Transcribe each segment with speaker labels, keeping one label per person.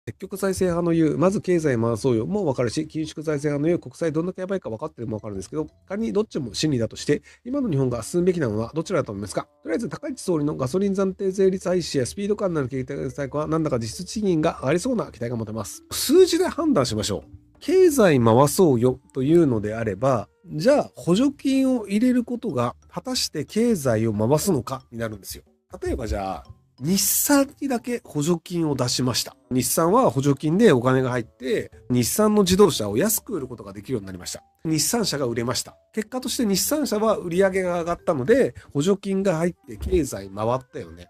Speaker 1: 積極財政派の言う、まず経済回そうよもわかるし、緊縮財政派の言う、国債どんだけやばいか分かってるもわかるんですけど、仮にどっちも真理だとして、今の日本が進むべきなのはどちらだと思いますか？とりあえず、高市総理のガソリン暫定税率廃止やスピード感のある経済対策は、なんだか実質賃金が上がりそうな期待が持てます。数字で判断しましょう。経済回そうよというのであれば、じゃあ補助金を入れることが果たして経済を回すのかになるんですよ。例えばじゃあ、日産にだけ補助金を出しました。日産は補助金でお金が入って、日産の自動車を安く売ることができるようになりました。日産車が売れました。結果として日産車は売り上げが上がったので、補助金が入って経済回ったよね。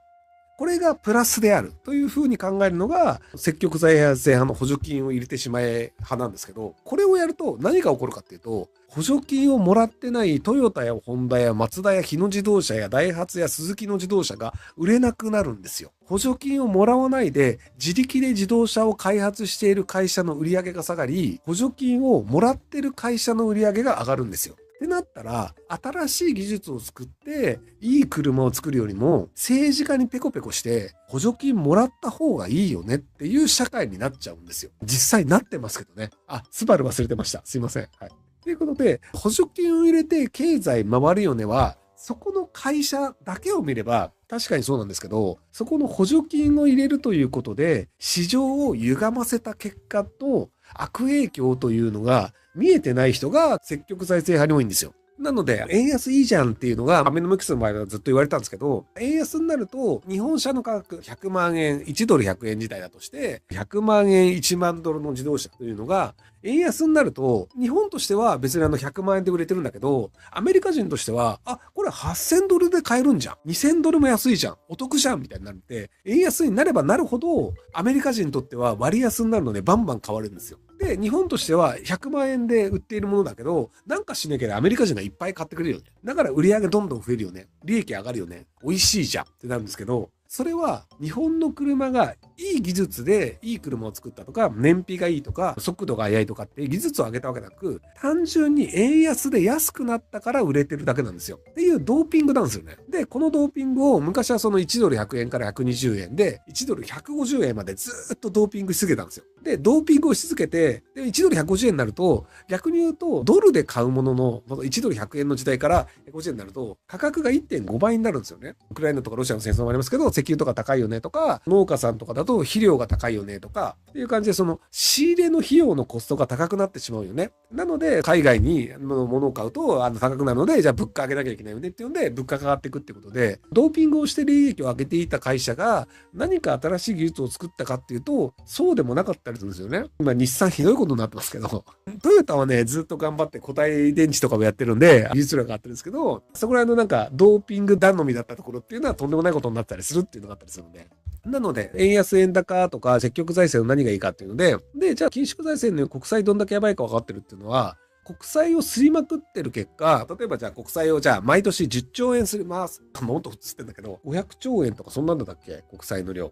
Speaker 1: これがプラスであるというふうに考えるのが積極財政派の補助金を入れてしまえ派なんですけど、これをやると何が起こるかっていうと、補助金をもらってないトヨタやホンダやマツダや日野自動車やダイハツやスズキの自動車が売れなくなるんですよ。補助金をもらわないで自力で自動車を開発している会社の売り上げが下がり、補助金をもらってる会社の売り上げが上がるんですよ。ってなったら、新しい技術を作って、いい車を作るよりも、政治家にペコペコして、補助金もらった方がいいよねっていう社会になっちゃうんですよ。実際なってますけどね。スバル忘れてました。すいません。はい。ということで、補助金を入れて経済回るよねは、そこの会社だけを見れば、確かにそうなんですけど、そこの補助金を入れるということで、市場を歪ませた結果と悪影響というのが見えてない人が積極財政派に多いんですよ。なので、円安いいじゃんっていうのが、アベノミクスの場合はずっと言われたんですけど、円安になると、日本車の価格100万円、1ドル100円時代だとして、100万円1万ドルの自動車というのが、円安になると、日本としては別に100万円で売れてるんだけど、アメリカ人としては、これ8000ドルで買えるんじゃん。2000ドルも安いじゃん。お得じゃんみたいになって、円安になればなるほど、アメリカ人にとっては割安になるのでバンバン買われるんですよ。で、日本としては100万円で売っているものだけど、なんかしなきゃアメリカ人がいっぱい買ってくれるよね。だから売り上げどんどん増えるよね。利益上がるよね。美味しいじゃんってなるんですけど、それは日本の車がいい技術でいい車を作ったとか、燃費がいいとか、速度が速いとかって技術を上げたわけなく、単純に円安で安くなったから売れてるだけなんですよ。っていうドーピングなんですよね。で、このドーピングを昔はその1ドル100円から120円で、1ドル150円までずっとドーピングし続けたんですよ。で、ドーピングをし続けて、で、1ドル150円になると、逆に言うと、ドルで買うものの、1ドル100円の時代から150円になると、価格が 1.5 倍になるんですよね。ウクライナとかロシアの戦争もありますけど、石油とか高いよねとか、農家さんとかだと肥料が高いよねとか、っていう感じで、その仕入れの費用のコストが高くなってしまうよね。なので、海外に物を買うと高くなるので、じゃあ物価上げなきゃいけないよねっていうので、物価が上がっていくってことで、ドーピングをして利益を上げていた会社が何か新しい技術を作ったかっていうと、そうでもなかったりするんですよね。今、日産ひどいことになってますけど、トヨタはね、ずっと頑張って固体電池とかもやってるんで、技術力があってるんですけど、そこら辺のドーピング頼みだったところっていうのはとんでもないことになったりするっていうのがあったりするので。なので、円安円高とか積極財政の何がいいかっていうので、じゃあ緊縮財政の国債どんだけやばいか分かってるっていうのは、国債を吸いまくってる結果、例えばじゃあ国債をじゃあ毎年10兆円吸います。もっと吸ってんだけど、500兆円とかそんなんだっけ国債の量。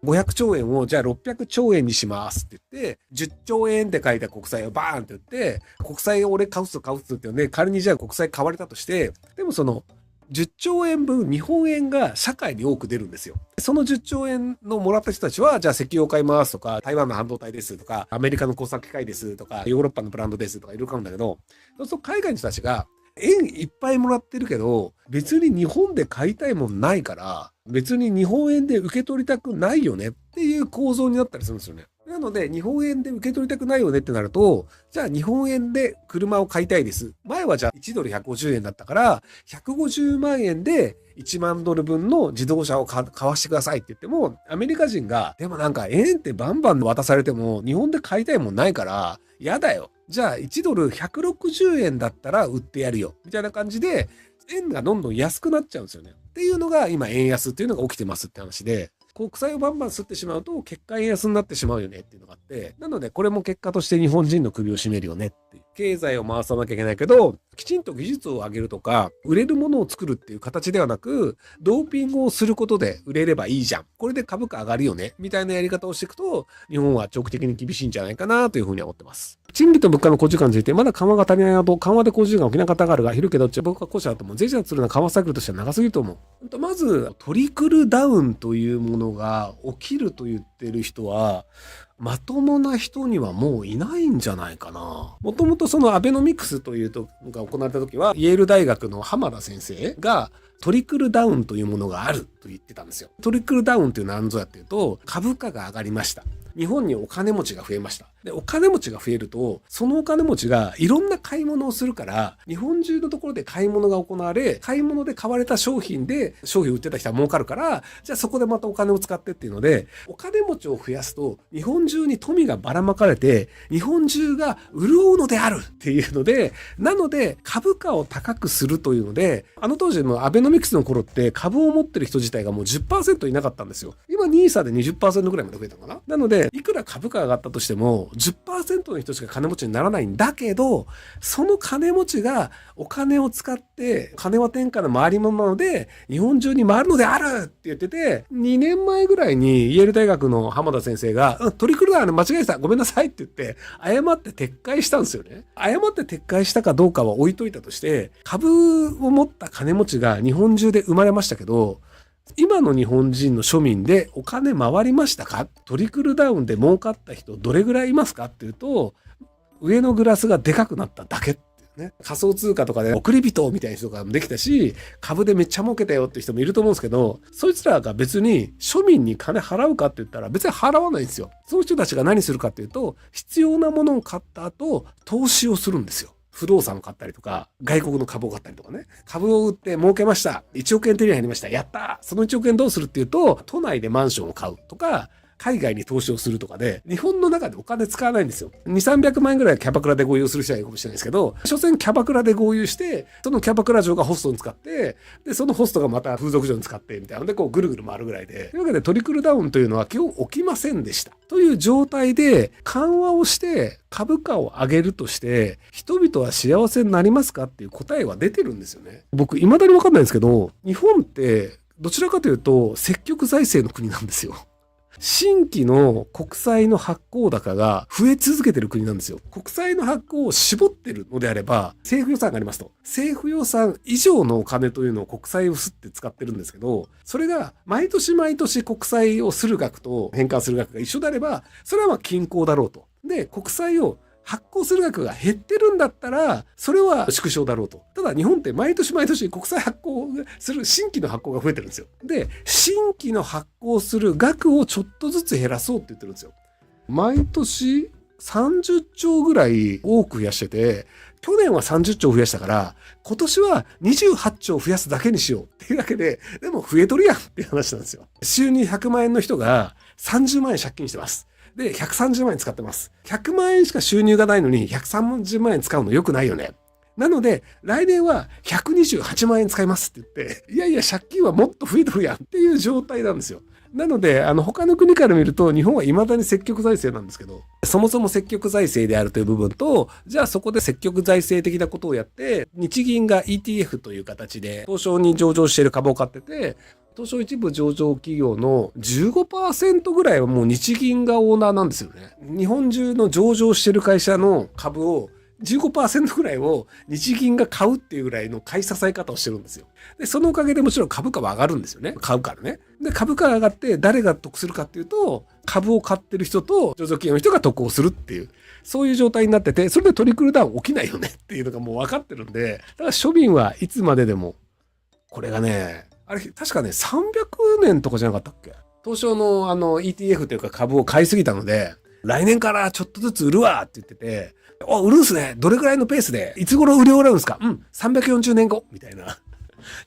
Speaker 1: 500兆円をじゃあ600兆円にしますって言って、10兆円って書いた国債をバーンって言って、国債を俺買うっすって言ってね、仮にじゃあ国債買われたとして、でもその10兆円分日本円が社会に多く出るんですよ。その10兆円のもらった人たちは、じゃあ石油を買いますとか、台湾の半導体ですとか、アメリカの工作機械ですとか、ヨーロッパのブランドですとかいろいろ買うんだけど、そうすると海外の人たちが、円いっぱいもらってるけど、別に日本で買いたいもんないから、別に日本円で受け取りたくないよねっていう構造になったりするんですよね。なので、日本円で受け取りたくないよねってなると、じゃあ日本円で車を買いたいです。前はじゃあ1ドル150円だったから、150万円で1万ドル分の自動車を買わしてくださいって言っても、アメリカ人が、でもなんか円ってバンバン渡されても、日本で買いたいもんないから、やだよ。じゃあ1ドル160円だったら売ってやるよ。みたいな感じで、円がどんどん安くなっちゃうんですよね。っていうのが今円安っていうのが起きてますって話で、国債をバンバン吸ってしまうと結果円安になってしまうよねっていうのがあって、なのでこれも結果として日本人の首を絞めるよねっていう。経済を回さなきゃいけないけど、きちんと技術を上げるとか、売れるものを作るっていう形ではなく、ドーピングをすることで売れればいいじゃん。これで株価上がるよね。みたいなやり方をしていくと、日本は長期的に厳しいんじゃないかなというふうに思ってます。賃金と物価の好循環について、まだ緩和が足りないなと、緩和で好循環起きなかったがあるが、広けどっち僕は後者だと思う。税制がするのは緩和サイクルとしては長すぎると思う。まず、トリクルダウンというものが起きると言ってる人は、まともな人にはもういないんじゃないかな。もともとそのアベノミクスというのが行われた時は、イェール大学の浜田先生がトリクルダウンというものがあると言ってたんですよ。トリクルダウンというのは何ぞやっていうと、株価が上がりました。日本にお金持ちが増えました。で、お金持ちが増えると、そのお金持ちがいろんな買い物をするから、日本中のところで買い物が行われ、買い物で買われた商品で商品を売ってた人は儲かるから、じゃあそこでまたお金を使ってっていうので、お金持ちを増やすと、日本中に富がばらまかれて、日本中が潤うのであるっていうので、なので株価を高くするというので、あの当時のアベノミクスの頃って株を持ってる人自体がもう 10% いなかったんですよ。今ニーサで 20% ぐらいまで増えたのかな。なので、いくら株価が上がったとしても 10% の人しか金持ちにならないんだけど、その金持ちがお金を使って金は天下の回り物なので日本中に回るのであるって言ってて、2年前ぐらいにイェール大学の浜田先生がトリクルダウン間違えたごめんなさいって言って誤って撤回したんですよね。誤って撤回したかどうかは置いといたとして、株を持った金持ちが日本中で生まれましたけど、今の日本人の庶民でお金回りましたか？トリクルダウンで儲かった人どれぐらいいますかっていうと、上のグラスがでかくなっただけっていうね。仮想通貨とかで送り人みたいな人ができたし、株でめっちゃ儲けたよって人もいると思うんですけど、そいつらが別に庶民に金払うかって言ったら別に払わないんですよ。その人たちが何するかっていうと、必要なものを買った後、投資をするんですよ。不動産を買ったりとか、外国の株を買ったりとかね。株を売って儲けました。1億円手に入りました。やったー。その1億円どうするっていうと、都内でマンションを買うとか、海外に投資をするとかで、日本の中でお金使わないんですよ。2、300万円ぐらいキャバクラで合流する人はいいかもしれないですけど、所詮キャバクラで合流して、そのキャバクラ嬢がホストに使って、で、そのホストがまた風俗嬢に使って、みたいなので、こうぐるぐる回るぐらいで。というわけでトリクルダウンというのは基本起きませんでした。という状態で、緩和をして株価を上げるとして、人々は幸せになりますかっていう答えは出てるんですよね。僕、未だにわかんないんですけど、日本って、どちらかというと、積極財政の国なんですよ。新規の国債の発行高が増え続けてる国なんですよ。国債の発行を絞ってるのであれば、政府予算がありますと。政府予算以上のお金というのを国債をすって使ってるんですけど、それが毎年毎年国債をする額と返還する額が一緒であれば、それはまあ均衡だろうと。で、国債を発行する額が減ってるんだったら、それは縮小だろうと。ただ日本って毎年毎年国債発行する新規の発行が増えてるんですよ。で、新規の発行する額をちょっとずつ減らそうって言ってるんですよ。毎年30兆ぐらい多く増やしてて、去年は30兆増やしたから、今年は28兆増やすだけにしようっていうだけで、でも増えとるやんっていう話なんですよ。収入100万円の人が30万円借金してます。で、130万円使ってます。100万円しか収入がないのに130万円使うの良くないよね。なので、来年は128万円使いますって言って、いやいや借金はもっと増えとるやんっていう状態なんですよ。なので、他の国から見ると日本は未だに積極財政なんですけど、そもそも積極財政であるという部分と、じゃあそこで積極財政的なことをやって、日銀が ETF という形で東証に上場している株を買ってて、東証一部上場企業の 15% ぐらいはもう日銀がオーナーなんですよね。日本中の上場してる会社の株を 15% ぐらいを日銀が買うっていうぐらいの買い支え方をしてるんですよ。で、そのおかげでもちろん株価は上がるんですよね。買うからね。で、株価が上がって誰が得するかっていうと、株を買ってる人と上場企業の人が得をするっていう、そういう状態になってて、それでトリクルダウン起きないよねっていうのがもう分かってるんで、だから庶民はいつまででも、これがね、あれ、確かね、300年とかじゃなかったっけ？東証のETF というか株を買いすぎたので、来年からちょっとずつ売るわって言ってて、売るんすね。どれぐらいのペースでいつ頃売り終わるんですか？340年後みたいな。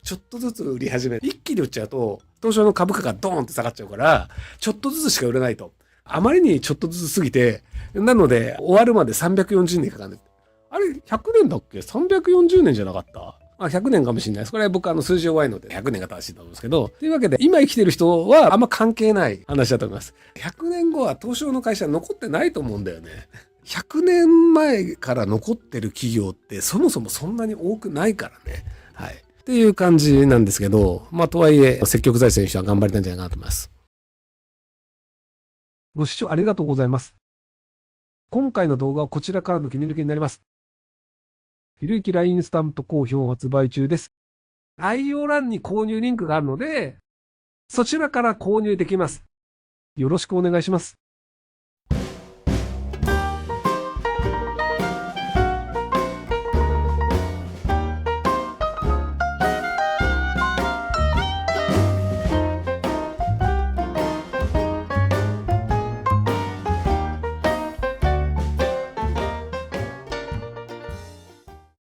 Speaker 1: ちょっとずつ売り始める。一気に売っちゃうと、東証の株価がドーンって下がっちゃうから、ちょっとずつしか売れないと。あまりにちょっとずつ過ぎて、なので、終わるまで340年かかる。あれ、100年だっけ？ 340 年じゃなかった？100年かもしれないです。これは僕数字弱いので100年が正しいと思うんですけど。というわけで、今生きてる人はあんま関係ない話だと思います。100年後は東証の会社残ってないと思うんだよね。100年前から残ってる企業ってそもそもそんなに多くないからね。はい。っていう感じなんですけど、とはいえ、積極財政の人は頑張りたいんじゃないかなと思います。ご視聴ありがとうございます。今回の動画はこちらからの切り抜きになります。ひろゆき LINE スタンプ好評発売中です。概要欄に購入リンクがあるので、そちらから購入できます。よろしくお願いします。